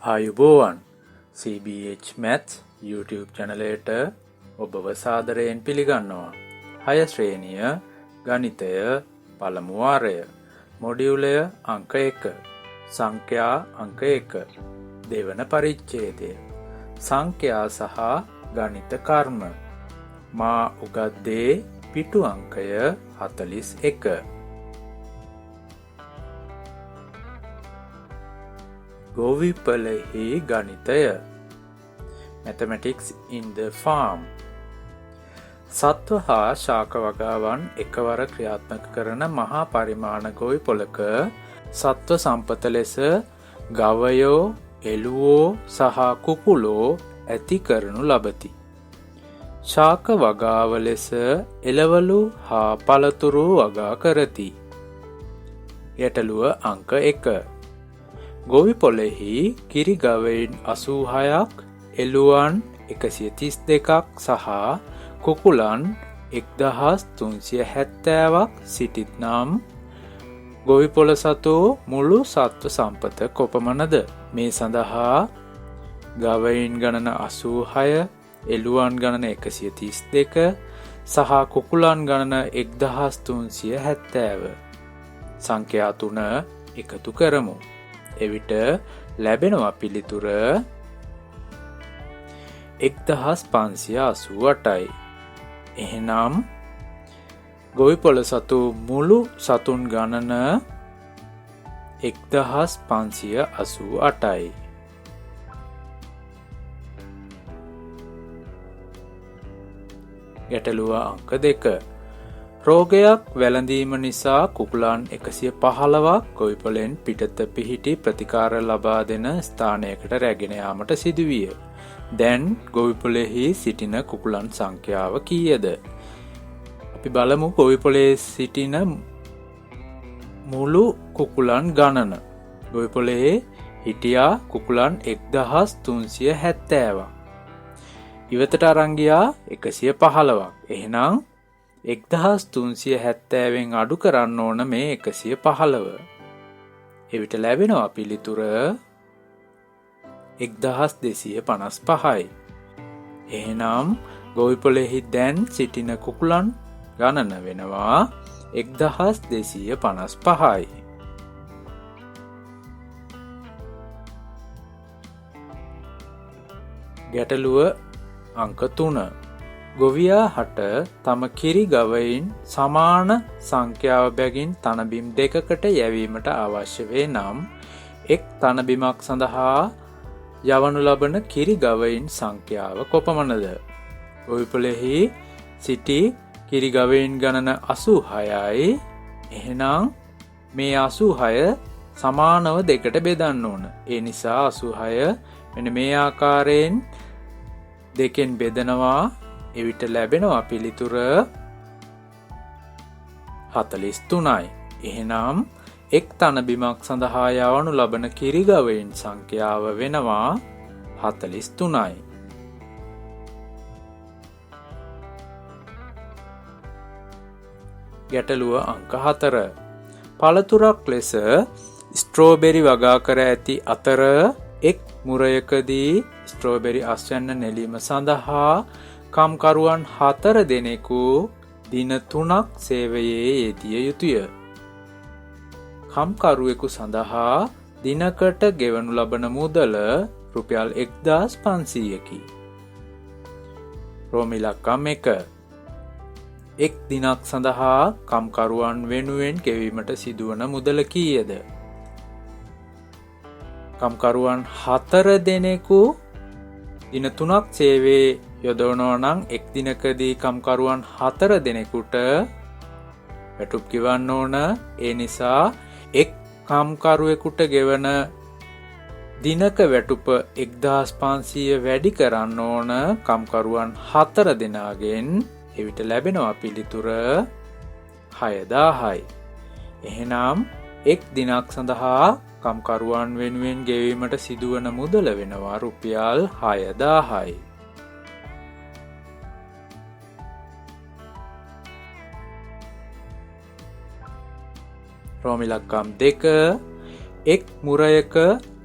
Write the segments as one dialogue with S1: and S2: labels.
S1: ආයුබෝවන් CBH Maths YouTube චැනලයට ඔබව සාදරයෙන් පිළිගන්නවා. 6 ශ්‍රේණිය ගණිතය පළමු වාරය මොඩියුලය අංක 1 සංඛ්‍යා අංක 1 දෙවන පරිච්ඡේදය සංඛ්‍යා සහ ගණිත කර්ම මා උගත් දේ පිටු අංකය 41 ගොවිපලෙහි ගණිතය Mathematics in the farm සත්ව හා ශාක වගාවන් එකවර ක්‍රියාත්මක කරන මහා පරිමාණ ගොවිපොළක සත්ව සම්පත ලෙස ගවයෝ එළුවෝ සහ කුකුලෝ ඇති කරනු ලබති. ශාක වගාව ලෙස එළවලු හා පළතුරු වගා කරති. ගැටලුව අංක 1 ගොවිපොළෙහි කිරි ගවයින් 86ක් එළුවන් 132ක් සහ කුකුලන් 1370ක් සිටිත් නම් ගොවිපොළ සතු මුළු සත්ව සම්පත කොපමණද? මේ සඳහා ගවයින් ගණන 86 එළුවන් ගණන 132 සහ කුකුලන් ගණන 1370 සංඛ්‍යා 3 එකතු කරමු. එවිට ලැබෙනවා පිළිතුර 1588යි. එහෙනම් ගොවිපොළ සතු මුළු සතුන් ගණන 1588යි. ගැටලුව අංක 2 රෝගයක් වැළඳීම නිසා කුකුලන් 115ක් ගොවිපොළෙන් පිටත පිහිටි ප්‍රතිකාර ලබා දෙන ස්ථානයකට රැගෙන යාමට සිදුවිය. දැන් ගොවිපොළෙහි සිටින කුකුලන් සංඛ්‍යාව කීයද? අපි බලමු ගොවිපොළේ සිටින මුළු කුකුලන් ගණන. ගොවිපොළේ හිටියා කුකුලන් 1370ක්. ඉවතට අරන් ගියා 115ක්. එහෙනම් 1370න් අඩු කරන්න ඕන මේ 115. එවිට ලැබෙනවා පිළිතුර 1255යි. එහෙනම් ගොවිපොළෙහි දැන් සිටින කුකුලන් ගණන වෙනවා 1255යි. ගැටලුව අංක 3 ගොවියා හට තම කිරි ගවයින් සමාන සංඛ්‍යාව බැගින් තනබිම් දෙකකට යැවීමට අවශ්‍ය වේ නම් එක් තනබිමක් සඳහා යවනු ලබන කිරි ගවයින් සංඛ්‍යාව කොපමණද? ගොවිපොළෙහි සිටි කිරි ගවයින් ගණන 86යි. එහෙනම් මේ 86 සමානව දෙකට බෙදන්න ඕන. ඒ නිසා 86 මෙන්න මේ ආකාරයෙන් දෙකෙන් බෙදනවා. එවිට ලැබෙනවා පිළිතුර 43යි. එහෙනම් එක් තනබිමක් සඳහා යවනු ලබන කිරි ගවයින් සංඛ්‍යාව වෙනවා 43යි. ගැටලුව අංක 4 පළතුරක් ලෙස ස්ට්‍රෝබෙරි වගා කර ඇති අතර එක් මුරයකදී ස්ට්‍රෝබෙරි අස්වැන්න නෙලීම සඳහා කම්කරුවන් 4 දෙනෙකු දින 3ක් සේවයේ යෙදිය යුතුය. කම්කරුවෙකු සඳහා දිනකට ගෙවනු ලබන මුදල රුපියල් 1500කි. රෝම ඉලක්කම් 1 එක් දිනක් සඳහා කම්කරුවන් වෙනුවෙන් ගෙවීමට සිදුවන මුදල කීයද? කම්කරුවන් 4 දෙනෙකු දින 3ක් සේවයේ යොදවනවා නම් එක් දිනකදී කම්කරුවන් 4 දෙනෙකුට වැටුප් ගෙවන්න ඕන. ඒ නිසා එක් කම්කරුවෙකුට ගෙවන දිනක වැටුප 1500 වැඩි කරන්න ඕන කම්කරුවන් 4 දෙනාගෙන්. එවිට ලැබෙනවා පිළිතුර 6000යි. එහෙනම් එක් දිනක් සඳහා කම්කරුවන් වෙනුවෙන් ගෙවීමට සිදුවන මුදල වෙනවා රුපියල් 6000යි. රෝම ඉලක්කම් 2 එක් මුරයක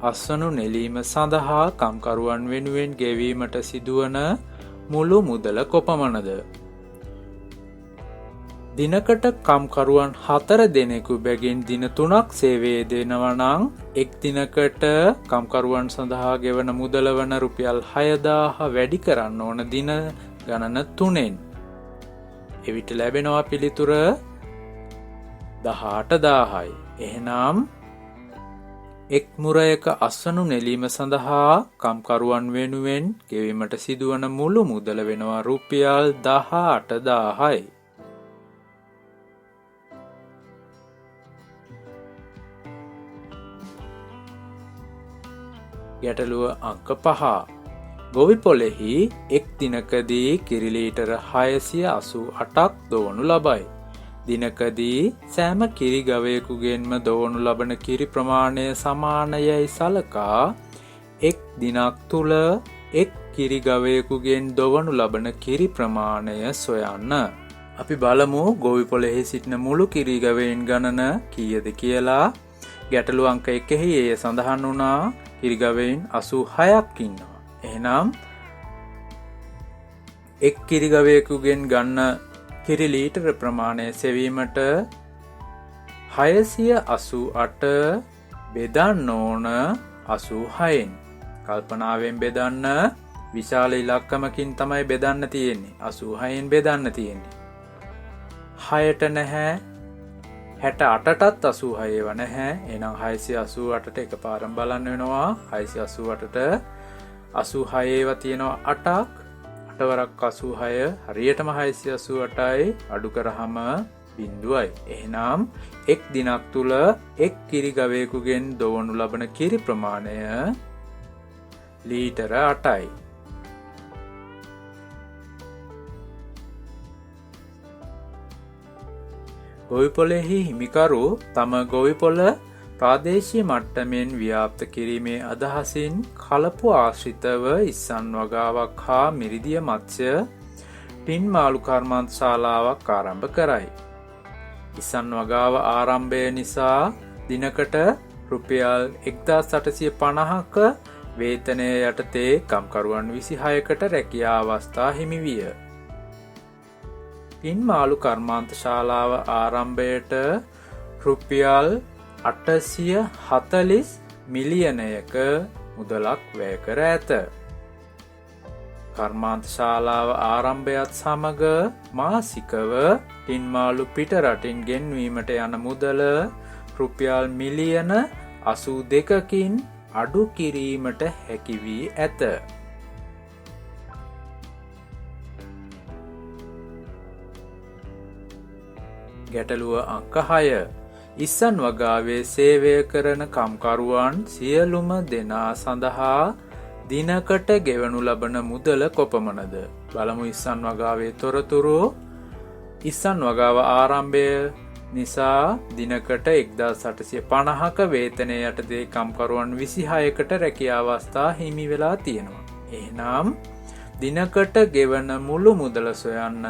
S1: අස්වනු නෙලීම සඳහා කම්කරුවන් වෙනුවෙන් ගෙවීමට සිදුවන මුළු මුදල කොපමණද? දිනකට කම්කරුවන් 4 දෙනෙකු බැගින් දින 3ක් සේවය දෙනවා නම් එක් දිනකට කම්කරුවන් සඳහා ගෙවන මුදල වන රුපියල් 6000 වැඩි කරන්න ඕන දින ගණන 3ෙන්. එවිට ලැබෙනවා පිළිතුර 18000යි. එහෙනම් එක් මුරයක අස්වනු නෙලීම සඳහා කම්කරුවන් වෙනුවෙන් ගෙවීමට සිදුවන මුළු මුදල වෙනවා රුපියල් 18000යි. ගැටලුව අංක 5. ගොවි පොළෙහි එක් දිනකදී කිරි ලීටර 688ක් දොවනු ලබයි. දිනකදී සෑම කිරි ගවයෙකුගෙන්ම දොවනු ලබන කිරි ප්‍රමාණය සමානයයි සලකා එක් දිනක් තුල එක් කිරි ගවයෙකුගෙන් දොවනු ලබන කිරි ප්‍රමාණය සොයන්න. අපි බලමු ගොවි පොළෙහි සිටින මුළු කිරි ගවයින් ගණන කීයද කියලා. ගැටලු අංක 1 එය සඳහන් වුණා කිරි ගවයින් 86ක් ඉන්නවා. එහෙනම් එක් කිරි ගවයෙකුගෙන් ගන්න කිරි ලීටර ප්‍රමාණය සෙවීමට 688 බෙදන්න ඕන 86න්. කල්පනාවෙන් බෙදන්න. විශාල ඉලක්කමකින් තමයි බෙදන්න තියෙන්නේ. 86න් බෙදන්න තියෙන්නේ. 6ට නැහැ 68ටත් 86 නැහැ. එහෙනම් 688ට එකපාරම බලන්න වෙනවා. 688ට 86 ඒවා තියෙනවා 8ක්. 8 වරක් 86 හරියටම 688යි අඩු කරාම 0යි. එහෙනම් එක් දිනක් තුල එක් කිරි ගවයෙකුගෙන් දොවනු ලබන කිරි ප්‍රමාණය ලීටර 8යි. ගොවි පොළෙහි හිමිකරු තම ගොවි පොළ ප්‍රාදේශීය මට්ටමින් ව්‍යාප්ත කිරීමේ අදහසින් කලපු ආශ්‍රිතව ඉස්සන් වගාවක් හා මිරිදිය මත්ස්‍ය ටින් මාළු කර්මාන්තශාලාවක් ආරම්භ කරයි. ඉස්සන් වගාව ආරම්භය නිසා දිනකට රුපියල් 1850ක වේතනය යටතේ කම්කරුවන් 26කට රැකියා අවස්ථා හිමි විය. ටින් මාළු කර්මාන්තශාලාව ආරම්භයට රුපියල් 840 මිලියනයක මුදලක් වැය කර ඇත. කර්මාන්තශාලාව ආරම්භයත් සමග මාසිකව ටින් මාළු පිට රටින් ගෙන්වීමට යන මුදල රුපියල් මිලියන 82කින් අඩු කිරීමට හැකි වී ඇත. ගැටලුව අංක 6. ඉස්සන් වගාවේ සේවය කරන කම්කරුවන් සියලුම දෙනා සඳහා දිනකට ගෙවනු ලබන මුදල කොපමණද? බලමු ඉස්සන් වගාවේ තොරතුරු. ඉස්සන් වගාව ආරම්භය නිසා දිනකට 1850ක වේතනය යටතේ කම්කරුවන් 26කට රැකියා අවස්ථා හිමි වෙලා තියෙනවා. එහෙනම් දිනකට ගෙවන මුළු මුදල සොයන්න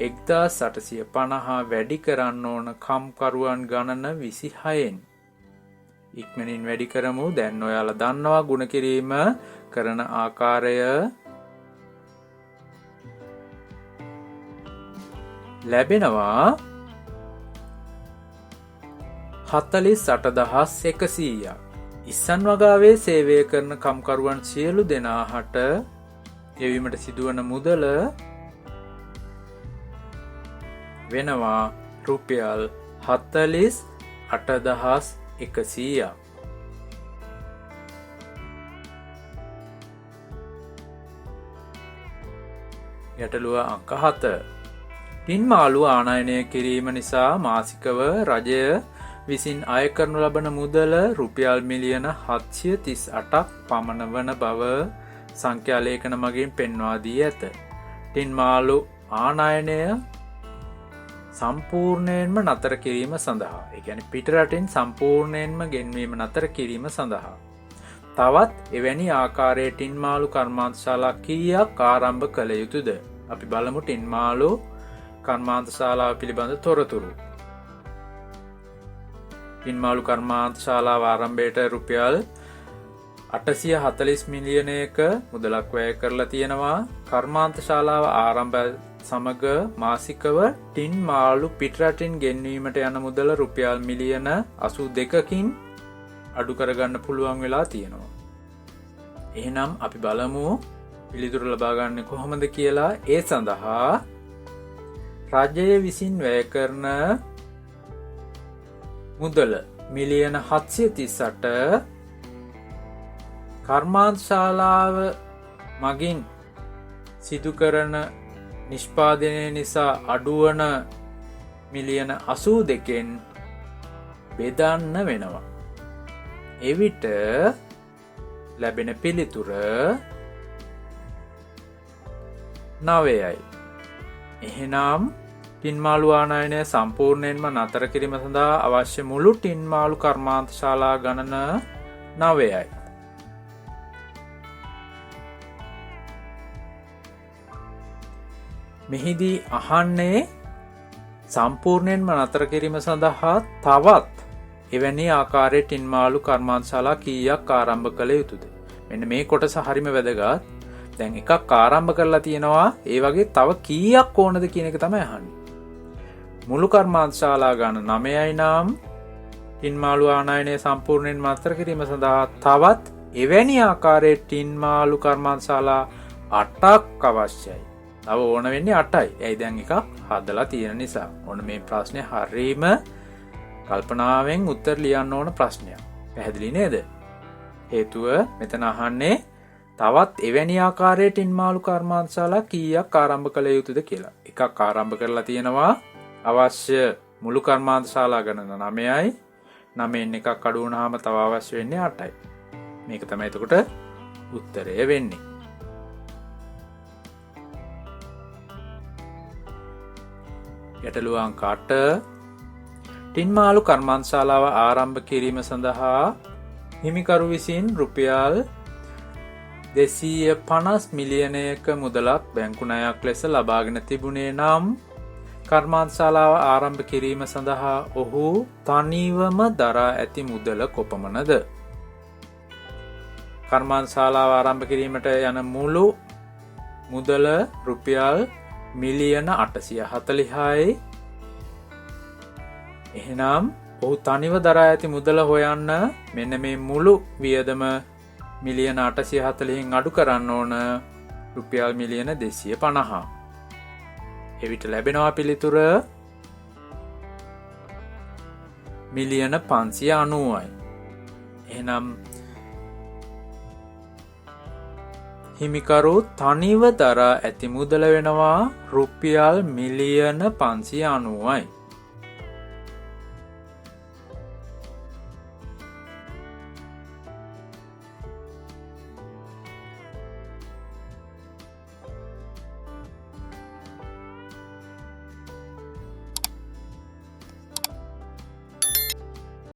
S1: 1850 වැඩි කරන්න ඕන කම්කරුවන් ගණන 26න්. ඉක්මනින් වැඩි කරමු. දැන් ඔයාලා දන්නවා ගුණ කිරීම කරන ආකාරය. ලැබෙනවා 48100ක්. ඉස්සන් වගාවේ සේවය කරන කම්කරුවන් සියලු දෙනාට ගෙවීමට සිදුවන මුදල වෙනවා රුපියල් 48100ක්. ගැටලුව අංක 7. ටින් මාළු ආනයනය කිරීම නිසා මාසිකව රජය විසින් අය කරනු ලබන මුදල රුපියල් මිලියන 738ක් පමණ වන බව සංඛ්‍යා ලේඛන මගින් පෙන්වා දී ඇත. ටින් මාළු ආනයනය සම්පූර්ණයෙන්ම නතර කිරීම සඳහා, ඒ කියන්නේ පිටරටින් සම්පූර්ණයෙන්ම ගෙන්වීම නතර කිරීම සඳහා තවත් එවැනි ආකාරයේ ටින් මාළු කර්මාන්තශාලා කීයක් ආරම්භ කළ යුතුද? අපි බලමු ටින් මාළු කර්මාන්තශාලාව පිළිබඳ තොරතුරු. ටින් මාළු කර්මාන්තශාලාව ආරම්භයට රුපියල් 840 මිලියනයක මුදලක් වැය කරලා තියෙනවා. කර්මාන්ත ශාලාව ආරම්භ සමග මාසිකව ටින් මාළු පිටරටින් ගෙන්වීමට යන මුදල රුපියල් මිලියන 82කින් අඩු කරගන්න පුළුවන් වෙලා තියෙනවා. එහෙනම් අපි බලමු පිළිතුරු ලබා ගන්න කොහොමද කියලා. ඒ සඳහා රජය විසින් වැය කරන මුදල මිලියන 738 කර්මාන්ත ශාලාව මගින් සිදු කරන නිෂ්පාදනය නිසා අඩුවන මිලියන 82න් බෙදන්න වෙනවා. එවිට ලැබෙන පිළිතුර 9යි. එහෙනම් ටින් මාළු ආනයනය සම්පූර්ණයෙන්ම නතර කිරීම සඳහා අවශ්‍ය මුළු ටින් මාළු කර්මාන්ත ශාලා ගණන 9යි. මෙහිදී අහන්නේ සම්පූර්ණයෙන්ම නතර කිරීම සඳහා තවත් එවැනි ආකාරයේ ටින් මාළු කර්මාන්ත ශාලා කීයක් ආරම්භ කළ යුතුද? මෙන්න මේ කොටස හරිම වැදගත්. දැන් එකක් ආරම්භ කරලා තියෙනවා, ඒ වගේ තව කීයක් ඕනද කියන එක තමයි අහන්නේ. මුළු කර්මාන්ත ශාලා ගණන 9යි නම් ටින් මාළු ආනයනය සම්පූර්ණයෙන් නතර කිරීම සඳහා තවත් එවැනි ආකාරයේ ටින් මාළු කර්මාන්ත ශාලා 8ක් අවශ්‍යයි. තව ඕන වෙන්නේ 8යි. ඇයි දැන් එකක් හදලා තියෙන නිසා. ඕන මේ ප්‍රශ්නේ හරීම කල්පනාවෙන් උත්තර ලියන්න ඕන ප්‍රශ්නයක්. පැහැදිලි නේද? හේතුව මෙතන අහන්නේ තවත් එවැනි ආකාරයේ ටින් මාළු කර්මාන්ත ශාලා කීයක් ආරම්භ කළ යුතුද කියලා. එකක් ආරම්භ කරලා තියෙනවා. අවශ්‍ය මුළු කර්මාන්ත ශාලා ගණන 9යි. 9න් එකක් අඩු වුණාම තව අවශ්‍ය වෙන්නේ 8යි. මේක තමයි එතකොට උත්තරය වෙන්නේ. ගැටලුව අංක 8. ටින් මාළු කර්මාන්ත ශාලාව ආරම්භ කිරීම සඳහා හිමිකරු විසින් රුපියල් 250 මිලියනයක මුදලක් බැංකු ණයක් ලෙස ලබාගෙන තිබුණේ නම් කර්මාන්ත ශාලාව ආරම්භ කිරීම සඳහා ඔහු තනිවම දරා ඇති මුදල කොපමණද? කර්මාන්ත ශාලාව ආරම්භ කිරීමට යන මුළු මුදල රුපියල් මිලියන 840යි. එහෙනම් ඔහු තනිව දරා ඇති මුදල හොයන්න මෙන්න මේ මුළු වියදම මිලියන 840න් අඩු කරන්න ඕන රුපියල් මිලියන 250. එවිට ලැබෙනවා පිළිතුර මිලියන 590යි. එහෙනම් හිමිකරු තනිව දරා ඇති මුදල වෙනවා රුපියල් මිලියන 590යි.